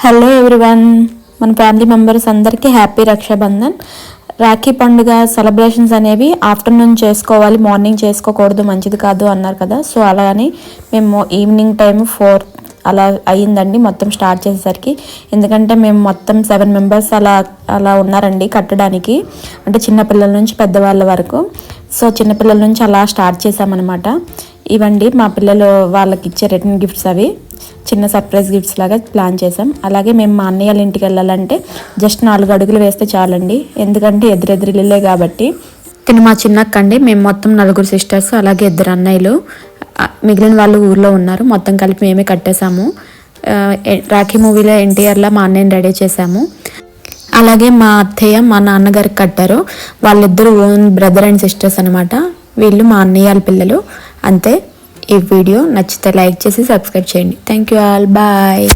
Hello everyone, మన family members అందరికీ happy Rakshabandhan. Rakhi పండుగ సెలబ్రేషన్స్ అనేవి ఆఫ్టర్నూన్ చేసుకోవాలి, మార్నింగ్ చేసుకోకూడదు, మంచిది కాదు అన్నారు కదా. సో అలాగని మేము ఈవినింగ్ టైం 4 అలా అయ్యిందండి మొత్తం స్టార్ట్ చేసేసరికి. ఎందుకంటే మేము మొత్తం 7 మెంబర్స్ అలా ఉన్నారండి కట్టడానికి, అంటే చిన్నపిల్లల నుంచి పెద్దవాళ్ళ వరకు. సో చిన్నపిల్లల నుంచి అలా స్టార్ట్ చేసామన్నమాట. ఇవండి మా పిల్లలు వాళ్ళకి ఇచ్చే రిటర్న్ గిఫ్ట్స్, అవి చిన్న సర్ప్రైజ్ గిఫ్ట్స్ లాగా ప్లాన్ చేసాం. అలాగే మేము మా అన్నయ్య వాళ్ళ ఇంటికి వెళ్ళాలంటే జస్ట్ 4 అడుగులు వేస్తే చాలండి, ఎందుకంటే ఎదురెదురులే కాబట్టి. కానీ మా చిన్నక్క అండి, మేము మొత్తం 4 సిస్టర్స్, అలాగే 2 అన్నయ్యలు, మిగిలిన వాళ్ళు ఊర్లో ఉన్నారు. మొత్తం కలిపి మేమే కట్టేశాము. రాఖీ మూవీలో ఎన్టీఆర్లా మా అన్నయ్యని రెడీ చేశాము. అలాగే మా అత్తయ్య మా నాన్నగారికి కట్టారు. వాళ్ళిద్దరూ ఓన్ బ్రదర్ అండ్ సిస్టర్స్ అనమాట. వీళ్ళు మా అన్నయ్య వాళ్ళ పిల్లలు. అంతే. ఈ వీడియో నచ్చితే లైక్ చేసి సబ్స్క్రైబ్ చేయండి. Thank you all, bye.